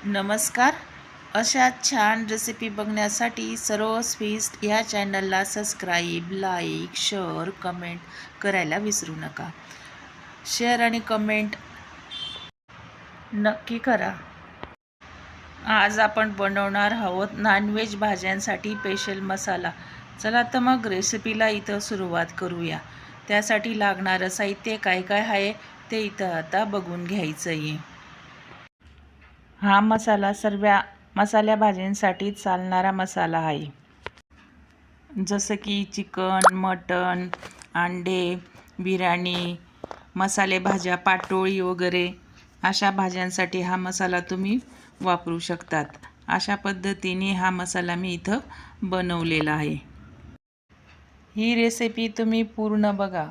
नमस्कार. अशा छान रेसिपी बघण्यासाठी सर्व फीस्ट या चॅनलला सबस्क्राईब, लाईक, शेअर, कमेंट करायला विसरू नका. शेअर आणि कमेंट नक्की करा. आज आपण बनवणार आहोत नॉनव्हेज भाज्यांसाठी स्पेशल मसाला. चला तर मग रेसिपीला इथं सुरुवात करूया. त्यासाठी लागणारं साहित्य काय काय आहे ते इथं आता बघून घ्यायचं आहे. हा मसाला सर्व मसाल्या भाज्यांसाठी चालणारा मसाला आहे. जसं की चिकन, मटण, अंडे, बिर्याणी, मसाले भाज्या, पाटोळी वगैरे अशा भाज्यांसाठी हा मसाला तुम्ही वापरू शकतात. अशा पद्धतीने हा मसाला मी इथं बनवलेला आहे. ही रेसिपी तुम्ही पूर्ण बघा.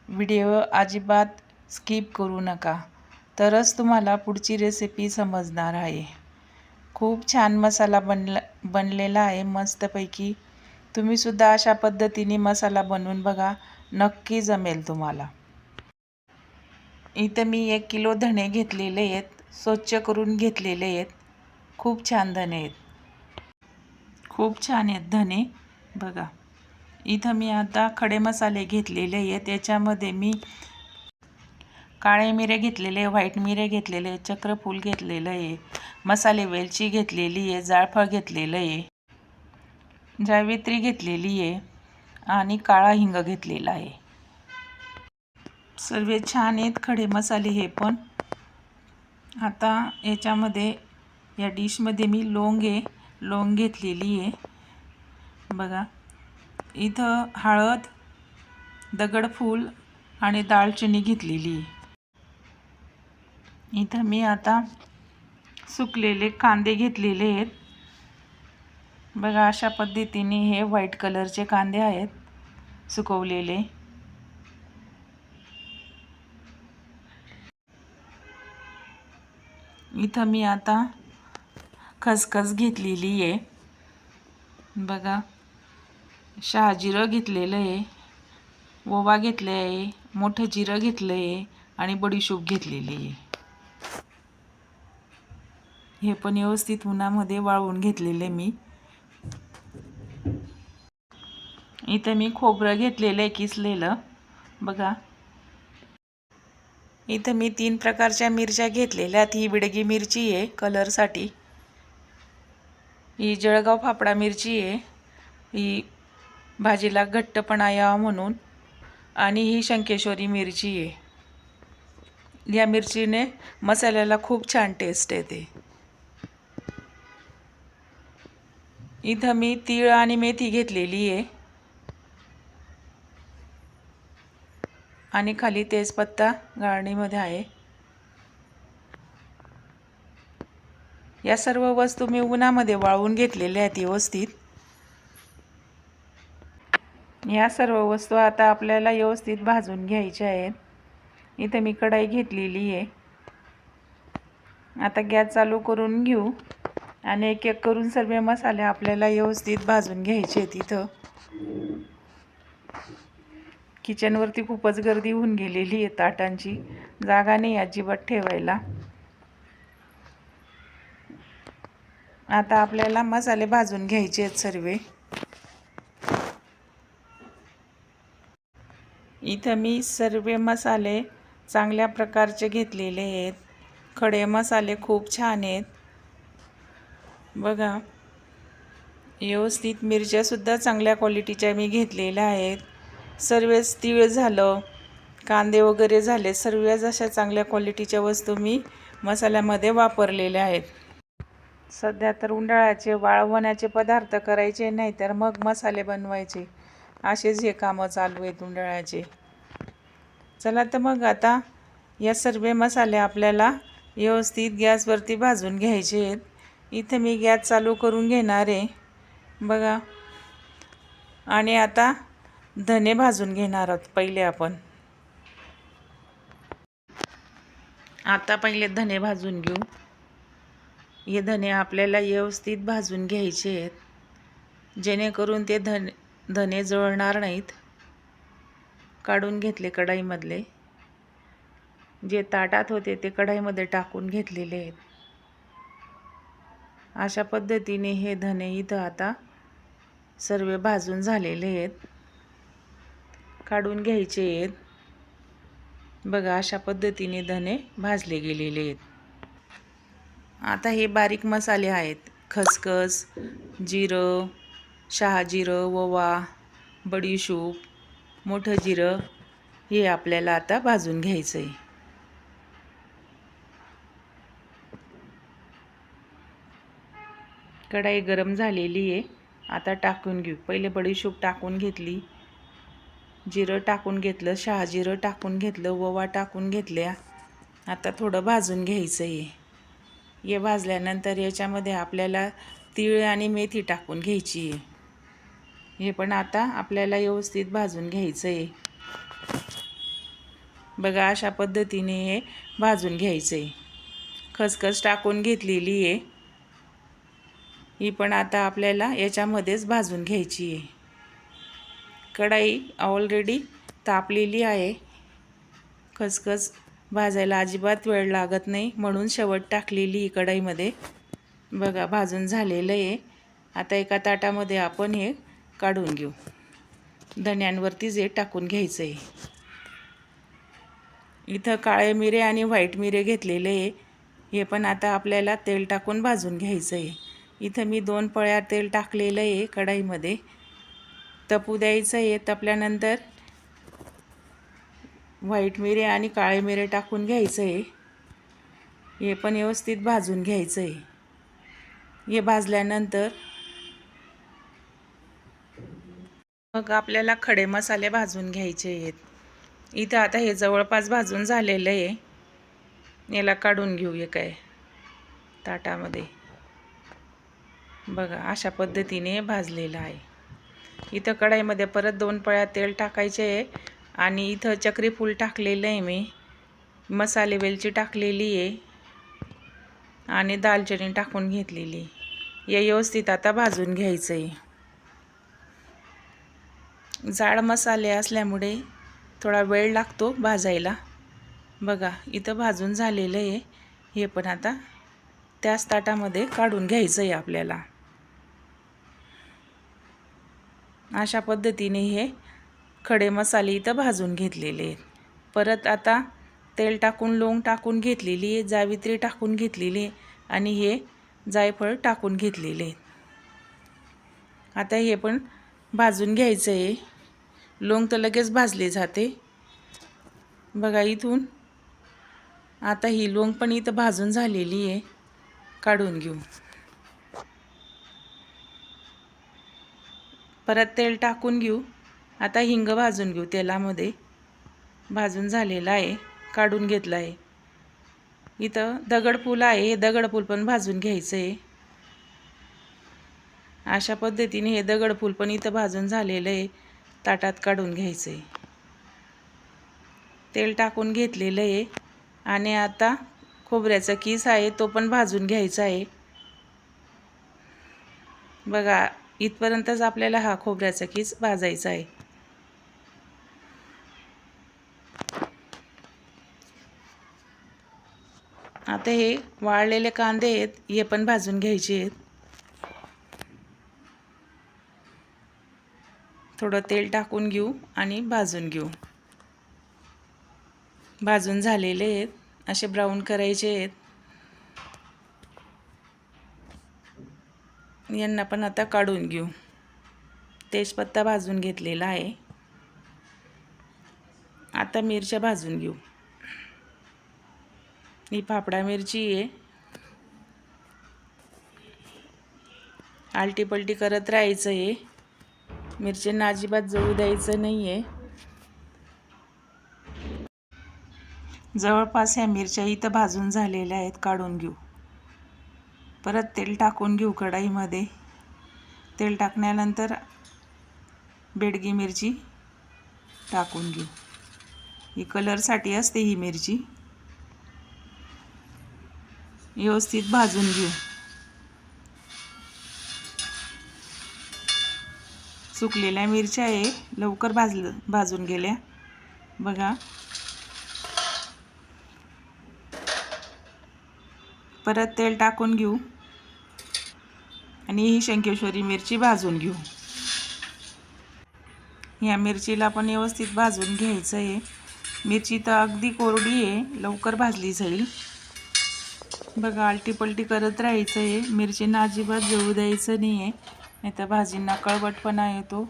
व्हिडिओ अजिबात स्किप करू नका, तरच तुम्हाला पुढची रेसिपी समजणार आहे. खूप छान मसाला बनलेला आहे मस्तपैकी. तुम्हीसुद्धा अशा पद्धतीने मसाला बनवून बघा, नक्की जमेल तुम्हाला. इथं मी 1 किलो धणे घेतलेले आहेत, स्वच्छ करून घेतलेले आहेत. खूप छान धणे आहेत, खूप छान आहेत धणे बघा. इथं मी आता खडे मसाले घेतलेले आहेत. याच्यामध्ये मी काळे मिरे घेतलेले, व्हाईट मिरे घेतलेले, चक्रफूल घेतलेलं आहे, मसाले वेलची घेतलेली आहे, जायफळ घेतलेलं आहे, जावित्री घेतलेली आहे आणि काळा हिंग घेतलेला आहे. सर्व छान आहेत खडे मसाले हे पण. आता याच्यामध्ये या डिशमध्ये मी लवंग घेतलेली आहे बघा. इथं हळद, दगडफूल आणि दालचिनी घेतलेली आहे. इथं मी आता सुकलेले कांदे घेतलेले आहेत बघा. अशा पद्धतीने हे व्हाईट कलरचे कांदे आहेत सुकवलेले. इथं मी आता खसखस घेतलेली आहे बघा. शहाजिरं घेतलेलं आहे, ओवा घेतले आहे, मोठं जिरं घेतलं आहे आणि बडीशोप घेतलेली आहे. हे पण व्यवस्थित उन्हामध्ये वाळवून घेतलेले मी. इथं मी खोबरं घेतलेलं आहे किसलेलं बघा. इथं मी 3 प्रकारच्या मिरच्या घेतलेल्या. ही बिडगी मिरची आहे कलरसाठी, ही जळगाव फाफडा मिरची आहे, ही भाजीला घट्टपणा यावा म्हणून, आणि ही शंकेश्वरी मिरची आहे. या मिरचीने मसाल्याला खूप छान टेस्ट येते. इथं मी तीळ आणि मेथी घेतलेली आहे आणि खाली तेजपत्ता गाळणीमध्ये आहे. या सर्व वस्तू मी उन्हामध्ये वाळवून घेतलेल्या आहेत व्यवस्थित. या सर्व वस्तू आता आपल्याला व्यवस्थित भाजून घ्यायच्या आहेत. इथे मी कढई घेतलेली आहे. आता गॅस चालू करून घेऊ आणि एक एक करून सर्व मसाले आपल्याला व्यवस्थित भाजून घ्यायचे आहेत. इथं किचनवरती खूपच गर्दी होऊन गेलेली आहे, ताटांची जागा नाही अजिबात ठेवायला. आता आपल्याला मसाले भाजून घ्यायचे आहेत सर्व. इथं मी सर्व मसाले चांगल्या प्रकारचे घेतलेले आहेत. खडे मसाले खूप छान आहेत बघा. व्यवस्थित मिरच्यासुद्धा चांगल्या क्वालिटीच्या मी घेतलेल्या आहेत. सर्वच तीळ झालं, कांदे वगैरे झाले, सर्वच अशा चांगल्या क्वालिटीच्या वस्तू मी मसाल्यामध्ये वापरलेल्या आहेत. सध्या तर उन्हाळ्याचे वाळवण्याचे पदार्थ करायचे नाही तर मग मसाले बनवायचे, असेच हे कामं चालू आहेत उन्हाळ्याचे. चला तर मग आता या सर्व मसाले आपल्याला व्यवस्थित गॅसवरती भाजून घ्यायचे आहेत. इथे मी गॅस चालू करून घेणार आहे बघा. आणि आता धने भाजून घेणार आहोत पहिले आपण. आता पहिले धने भाजून घेऊ. हे धने आपल्याला व्यवस्थित भाजून घ्यायचे आहेत, जेणेकरून ते धने जळणार नाहीत. काढून घेतले कढईमधले, जे ताटात होते ते कढईमध्ये टाकून घेतलेले आहेत. अशा पद्धतीने हे धने इथं आता सर्व भाजून झालेले आहेत, काढून घ्यायचे आहेत। बघा अशा पद्धतीने धने भाजले गेलेले आहेत। आता हे बारीक मसाले आहेत, खसखस, जिरं, शहाजिरं, ओवा, बडीशूप, मोठं जिरं, हे आपल्याला आता भाजून घ्यायचं आहे। कढई गरम झालेली आहे, आता टाकून घेऊ। पहिले बडीशूप टाकून घेतली, जिरं टाकून घेतलं, शहाजिरं टाकून घेतलं, ओवा टाकून घेतल्या। आता थोडं भाजून घ्यायचं आहे। हे भाजल्यानंतर याच्यामध्ये आपल्याला तीळ आणि मेथी टाकून घ्यायची आहे। हे पण आता आपल्याला व्यवस्थित भाजून घ्यायचं आहे। बघा अशा पद्धतीने हे भाजून घ्यायचं आहे। खसखस टाकून घेतलेली आहे, ही पण आता आपल्याला याच्यामध्येच भाजून घ्यायची आहे। कढई ऑलरेडी तापलेली आहे, खसखस भाजायला अजिबात वेळ लागत नाही, म्हणून शेवट टाकलेली कढईमध्ये। बघा भाजून झालेलं आहे। आता एका ताटामध्ये आपण हे काढून घेऊ। धण्यांवरतीच हे टाकून घ्यायचं आहे। इथं काळे मिरे आणि व्हाईट मिरे घेतलेले आहे, हे पण आता आपल्याला तेल टाकून भाजून घ्यायचं आहे। इथं मी 2 पळ्या तेल टाकलेलं आहे कढईमध्ये, तपू द्यायचं आहे। तपल्यानंतर व्हाईट मिरे आणि काळे मिरे टाकून घ्यायचं आहे, हे पण व्यवस्थित भाजून घ्यायचं आहे। हे भाजल्यानंतर मग आपल्याला खडे मसाले भाजून घ्यायचे आहेत। इथं आता हे जवळपास भाजून झालेलं आहे, याला काढून घेऊ एका ताटामध्ये। बघा अशा पद्धतीने भाजलेलं आहे। इथं कढईमध्ये परत 2 पळ्या तेल टाकायचे आहे आणि इथं चक्री फूल टाकलेलं आहे मी, मसाले वेलची टाकलेली आहे आणि दालचिनी टाकून घेतलेली। हे व्यवस्थित आता भाजून घ्यायचं आहे। जाड मसाले असल्यामुळे थोडा वेळ लागतो भाजायला। बघा इथं भाजून झालेलं आहे, हे पण आता त्याच ताटामध्ये काढून घ्यायचं आहे आपल्याला। अशा पद्धतीने हे खडे मसाले इथं भाजून घेतलेले आहेत। परत आता तेल टाकून लवंग टाकून घेतलेली आहे, जावित्री टाकून घेतलेली आहे आणि हे जायफळ टाकून घेतलेले आहेत। आता हे पण भाजून घ्यायचं आहे। लवंग तर लगेच भाजले जाते। बघा इथून आता ही लवंग पण इथं भाजून झालेली आहे, काढून घेऊ। परत तेल टाकून घेऊ। आता हिंग भाजून घेऊ तेलामध्ये, भाजून झालेला आहे, काढून घेतला आहे। इथं दगडफूल आहे, हे दगडफूल पण भाजून घ्यायचं आहे। अशा पद्धतीने हे दगडफूल पण इथं भाजून झालेलं आहे, ताटात काढून घ्यायचं आहे। तेल टाकून घेतलेलं आहे आणि आता खोबऱ्याचा किस आहे, तो पण भाजून घ्यायचा आहे। बघा इथपर्यंतच आपल्याला हा खोबऱ्याचा किस भाजायचा आहे। आता हे वाळलेले कांदे आहेत, हे पण भाजून घ्यायचे आहेत। थोडं तेल टाकून घेऊ आणि भाजून घेऊ। भाजून झालेले आहेत, असे ब्राऊन करायचे आहेत। यांना पण आता काढून घेऊ। तेजपत्ता भाजून घेतलेला आहे। आता मिरच्या भाजून घेऊ। ही फाफडा मिरची आहे, आलटी पलटी करत राहायचं आहे। मिरच्यांना अजिबात जळू द्यायचं नाही आहे। जवळपास ह्या मिरच्या इथं भाजून झालेल्या आहेत, काढून घेऊ। परत तेल टाकून घेऊ कढईमध्ये। तेल टाकल्यानंतर बेडगी मिरची टाकून घेऊ। ही कलरसाठी असते ही मिरची। व्यवस्थित भाजून घेऊ। सुकलेल्या मिरच्या आहे, लवकर भाजून गेल्या। बघा परत तेल टाकून घेऊ। आणि ही शंकेश्वरी मिरची भाजून घेऊ. ह्या मिरचीला पण व्यवस्थित भाजून घ्यायचं आहे. मिरची तर अगदी कोरडी आहे, लवकर भाजली जाईल. बघा, आलटीपलटी करत राहायचं आहे. मिरचींना अजिबात जळू द्यायचं नाही आहे, नाही तर भाजींना कळवटपणा येतो.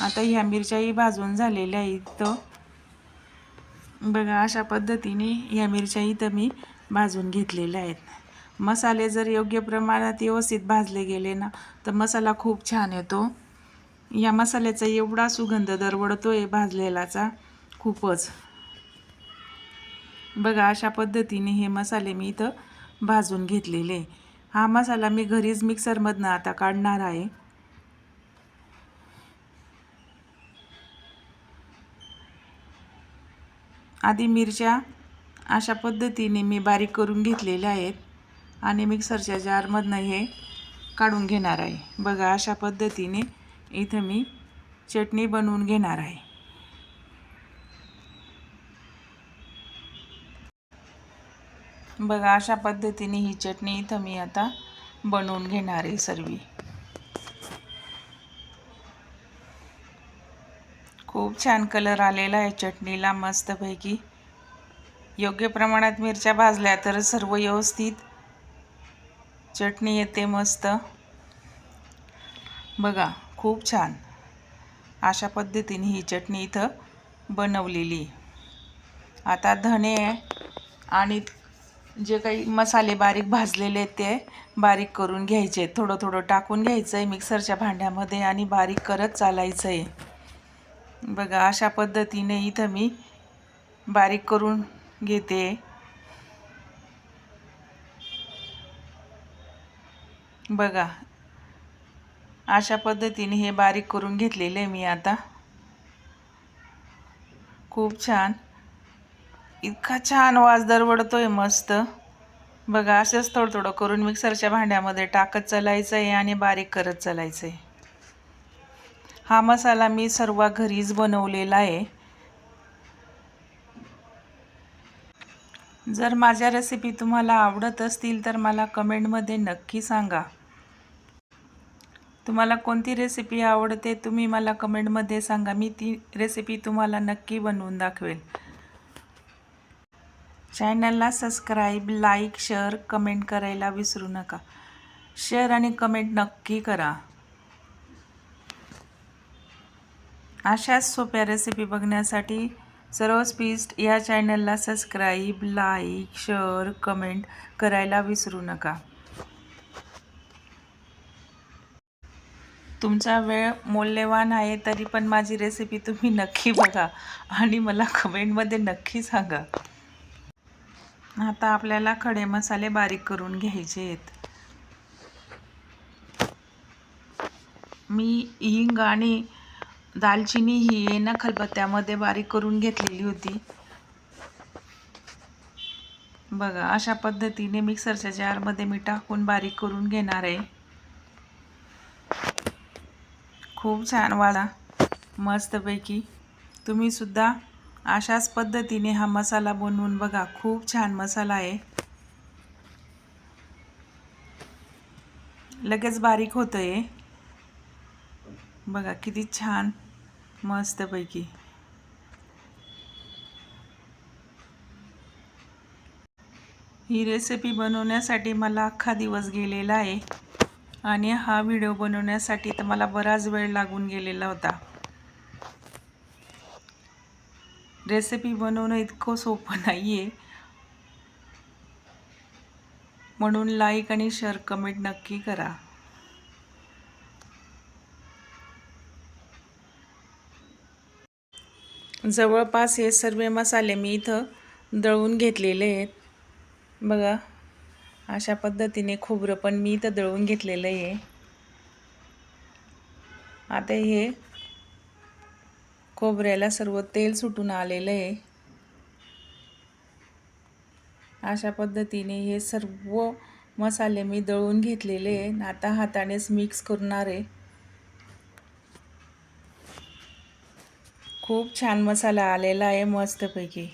आता ह्या मिरच्याही भाजून झालेल्या आहेत. बघा, अशा पद्धतीने ह्या मिरच्या इथं मी भाजून घेतलेल्या आहेत. मसाले जर योग्य प्रमाणात व्यवस्थित भाजले गेले ना तर मसाला खूप छान येतो. या मसाल्याचा एवढा सुगंध दरवळतो आहे भाजलेलाचा, खूपच. बघा, अशा पद्धतीने हे मसाले मी इथं भाजून घेतलेले. हा मसाला मी घरीच मिक्सरमधनं आता काढणार आहे. आधी मिरच्या अशा पद्धतीने मी बारीक करून घेतलेल्या आहेत आणि मिक्सरच्या जारमधनं हे काढून घेणार आहे. बघा, अशा पद्धतीने इथं मी चटणी बनवून घेणार आहे. बघा, अशा पद्धतीने ही चटणी इथं मी आता बनवून घेणार आहे सर्व. खूप छान कलर आलेला आहे चटणीला, मस्तपैकी. योग्य प्रमाणात मिरच्या भाजल्या तर सर्व व्यवस्थित चटणी येते मस्त. बघा, खूप छान अशा पद्धतीने ही चटणी इथं बनवलेली. आता धणे आणि जे काही मसाले बारीक भाजलेले आहेत ते बारीक करून घ्यायचे. थोडं थोडं टाकून घ्यायचं आहे मिक्सरच्या भांड्यामध्ये आणि बारीक करत चालायचं आहे. बघा, अशा पद्धतीने इथं मी बारीक करून घेते. बघा, अशा पद्धतीने हे बारीक करून घेतलेले मी आता. खूप छान, इतका छान वास दरवळतोय मस्त. बघा, असंच थोडं थोडं करून मिक्सरच्या भांड्यामध्ये टाकत चालायचं आहे आणि बारीक करत चालायचं आहे. हा मसाला मी सर्व घरीच बनवलेला आहे. जर माझ्या रेसिपी तुम्हाला आवडत असतील तर मला कमेंटमध्ये नक्की सांगा. तुम्हाला कोणती रेसिपी आवडते तुम्ही मला कमेंटमध्ये सांगा. मी ती रेसिपी तुम्हाला नक्की बनवून दाखवेल. चॅनलला सबस्क्राईब, लाईक, शेअर, कमेंट करायला विसरू नका. शेअर आणि कमेंट नक्की करा. अशाच सोप्या रेसिपी बघण्यासाठी सर्वच प्लीज या चॅनलला सबस्क्राईब, लाईक, शेअर, कमेंट करायला विसरू नका. तुमचा वेळ मौल्यवान आहे, तरी पण माझी रेसिपी तुम्ही नक्की बघा आणि मला कमेंटमध्ये नक्की सांगा. आता आपल्याला खडे मसाले बारीक करून घ्यायचे आहेत. मी हिंग आणि दालचिनी ही ना खलबत्त्यामध्ये बारीक करून घेतलेली होती. बघा, अशा पद्धतीने मिक्सरच्या जारमध्ये मी टाकून बारीक करून घेणार आहे. खूप छान वाला मस्तपैकी. तुम्ही सुद्धा अशाच पद्धतीने हा मसाला बनवून बघा. खूप छान मसाला आहे. लगेच बारीक होतंय. बघा, किती छान मस्तपैकी. ही रेसिपी बनवण्यासाठी मला अख्खा दिवस गेलेला आहे आणि हा व्हिडिओ बनवण्यासाठी तर मला बराच वेळ लागून गेलेला होता. रेसिपी बनवणं इतकं सोपं नाही आहे, म्हणून लाईक आणि शेअर, कमेंट नक्की करा. जवळपास हे सर्व मसाले मी इथं दळून घेतलेले आहेत. बघा, अशा पद्धतीने खोबरं पण मी इथं दळून घेतलेलं आहे. आता हे खोबऱ्याला सर्व तेल सुटून आलेलं आहे. अशा पद्धतीने हे सर्व मसाले मी दळून घेतलेले आहे. आता हातानेच मिक्स करणार आहे. खूप छान मसाला आलेला आहे मस्तपैकी.